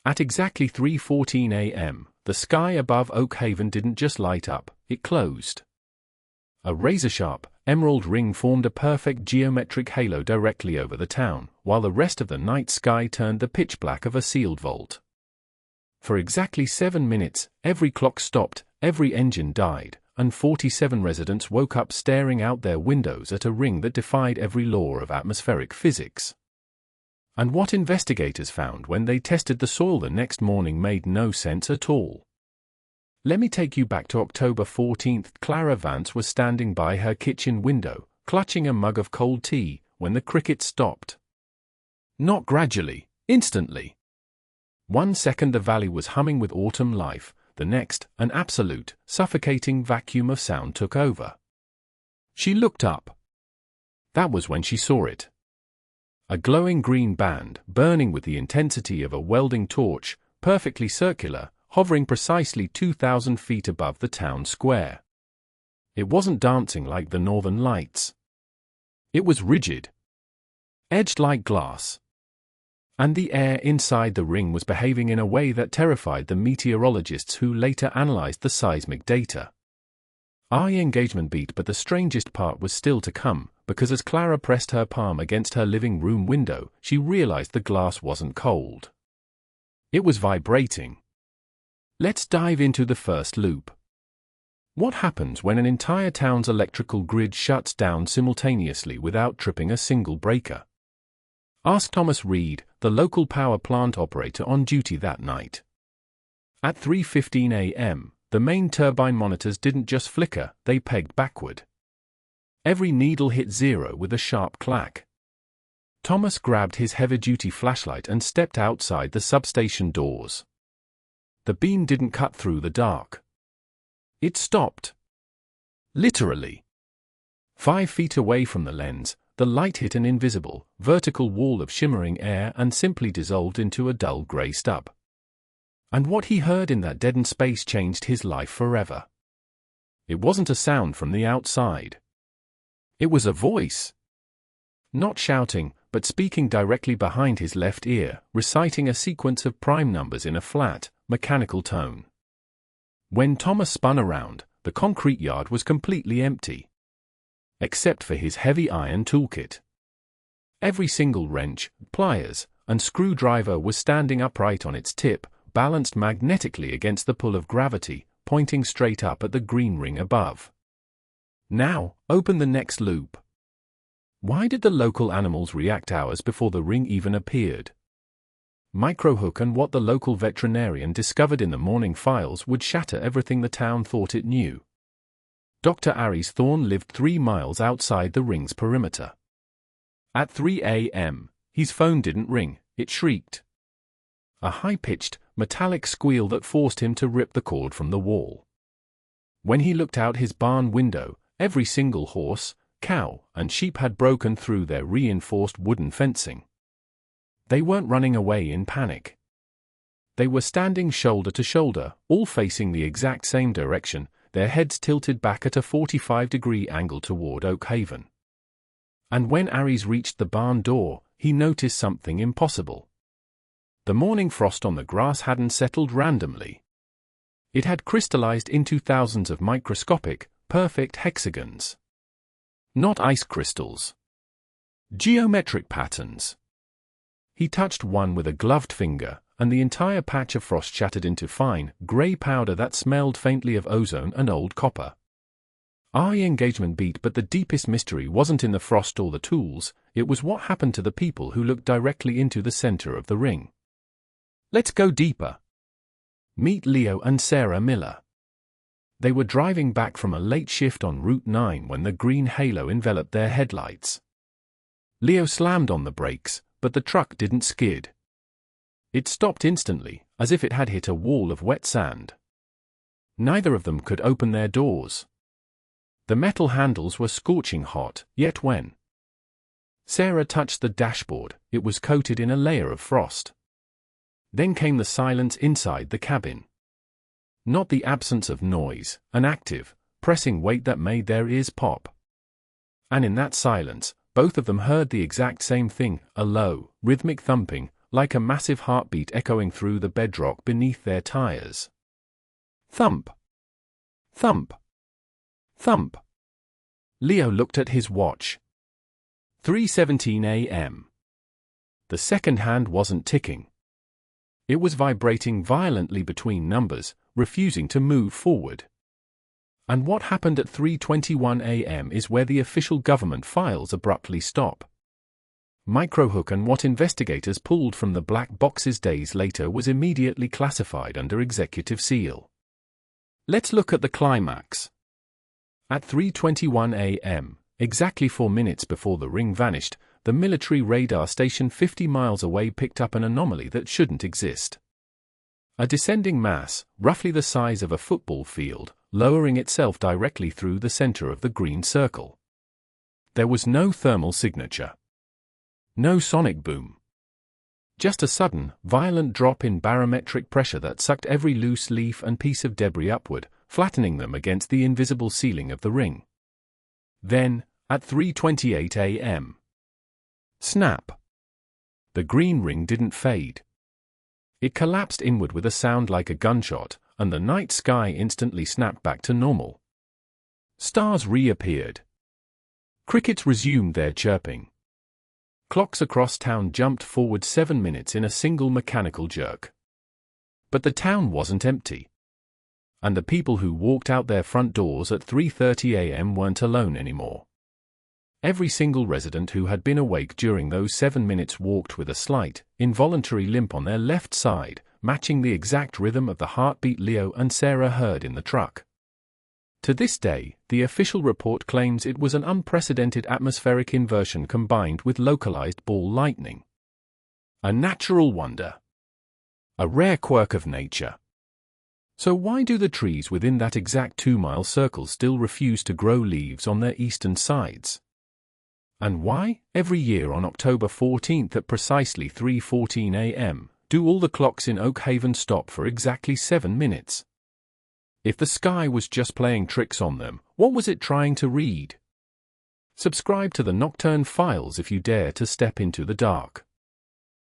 At exactly 3:14 a.m., the sky above Oak Haven didn't just light up, it closed. A razor-sharp, emerald ring formed a perfect geometric halo directly over the town, while the rest of the night sky turned the pitch black of a sealed vault. For exactly 7 minutes, every clock stopped, every engine died, and 47 residents woke up staring out their windows at a ring that defied every law of atmospheric physics. And what investigators found when they tested the soil the next morning made no sense at all. Let me take you back to October 14th. Clara Vance was standing by her kitchen window, clutching a mug of cold tea, when the crickets stopped. Not gradually, instantly. 1 second the valley was humming with autumn life, the next, an absolute, suffocating vacuum of sound took over. She looked up. That was when she saw it. A glowing green band, burning with the intensity of a welding torch, perfectly circular, hovering precisely 2,000 feet above the town square. It wasn't dancing like the northern lights. It was rigid, edged like glass. And the air inside the ring was behaving in a way that terrified the meteorologists who later analyzed the seismic data. Our engagement beat, but the strangest part was still to come, because as Clara pressed her palm against her living room window, she realized the glass wasn't cold. It was vibrating. Let's dive into the first loop. What happens when an entire town's electrical grid shuts down simultaneously without tripping a single breaker? Ask Thomas Reed, the local power plant operator on duty that night. At 3:15 a.m., the main turbine monitors didn't just flicker, they pegged backward. Every needle hit zero with a sharp clack. Thomas grabbed his heavy-duty flashlight and stepped outside the substation doors. The beam didn't cut through the dark. It stopped. Literally. 5 feet away from the lens, the light hit an invisible, vertical wall of shimmering air and simply dissolved into a dull gray stub. And what he heard in that deadened space changed his life forever. It wasn't a sound from the outside. It was a voice. Not shouting, but speaking directly behind his left ear, reciting a sequence of prime numbers in a flat, mechanical tone. When Thomas spun around, the concrete yard was completely empty. Except for his heavy iron toolkit. Every single wrench, pliers, and screwdriver was standing upright on its tip, balanced magnetically against the pull of gravity, pointing straight up at the green ring above. Now, open the next loop. Why did the local animals react hours before the ring even appeared? Microhook and what the local veterinarian discovered in the morning files would shatter everything the town thought it knew. Dr. Aries Thorne lived 3 miles outside the ring's perimeter. At 3 a.m., his phone didn't ring, it shrieked. A high-pitched, metallic squeal that forced him to rip the cord from the wall. When he looked out his barn window, every single horse, cow, and sheep had broken through their reinforced wooden fencing. They weren't running away in panic. They were standing shoulder to shoulder, all facing the exact same direction, their heads tilted back at a 45-degree angle toward Oak Haven. And when Aries reached the barn door, he noticed something impossible. The morning frost on the grass hadn't settled randomly. It had crystallized into thousands of microscopic, perfect hexagons. Not ice crystals. Geometric patterns. He touched one with a gloved finger, and the entire patch of frost shattered into fine, grey powder that smelled faintly of ozone and old copper. Our engagement beat, but the deepest mystery wasn't in the frost or the tools, it was what happened to the people who looked directly into the center of the ring. Let's go deeper. Meet Leo and Sarah Miller. They were driving back from a late shift on Route 9 when the green halo enveloped their headlights. Leo slammed on the brakes, but the truck didn't skid. It stopped instantly, as if it had hit a wall of wet sand. Neither of them could open their doors. The metal handles were scorching hot, yet when Sarah touched the dashboard, it was coated in a layer of frost. Then came the silence inside the cabin. Not the absence of noise, an active, pressing weight that made their ears pop. And in that silence, both of them heard the exact same thing, a low, rhythmic thumping, like a massive heartbeat echoing through the bedrock beneath their tires. Thump! Thump! Thump! Leo looked at his watch. 3:17 a.m. The second hand wasn't ticking. It was vibrating violently between numbers, refusing to move forward. And what happened at 3:21 a.m. is where the official government files abruptly stop. Microhook and what investigators pulled from the black boxes days later was immediately classified under executive seal. Let's look at the climax. At 3:21 a.m., exactly 4 minutes before the ring vanished, the military radar station 50 miles away picked up an anomaly that shouldn't exist. A descending mass, roughly the size of a football field, lowering itself directly through the center of the green circle. There was no thermal signature. No sonic boom. Just a sudden, violent drop in barometric pressure that sucked every loose leaf and piece of debris upward, flattening them against the invisible ceiling of the ring. Then, at 3:28 a.m. Snap! The green ring didn't fade. It collapsed inward with a sound like a gunshot, and the night sky instantly snapped back to normal. Stars reappeared. Crickets resumed their chirping. Clocks across town jumped forward 7 minutes in a single mechanical jerk. But the town wasn't empty. And the people who walked out their front doors at 3:30 a.m. weren't alone anymore. Every single resident who had been awake during those 7 minutes walked with a slight, involuntary limp on their left side, matching the exact rhythm of the heartbeat Leo and Sarah heard in the truck. To this day, the official report claims it was an unprecedented atmospheric inversion combined with localized ball lightning. A natural wonder. A rare quirk of nature. So why do the trees within that exact 2-mile circle still refuse to grow leaves on their eastern sides? And why, every year on October 14th at precisely 3:14 a.m., do all the clocks in Oak Haven stop for exactly 7 minutes? If the sky was just playing tricks on them, what was it trying to read? Subscribe to the Nocturne Files if you dare to step into the dark.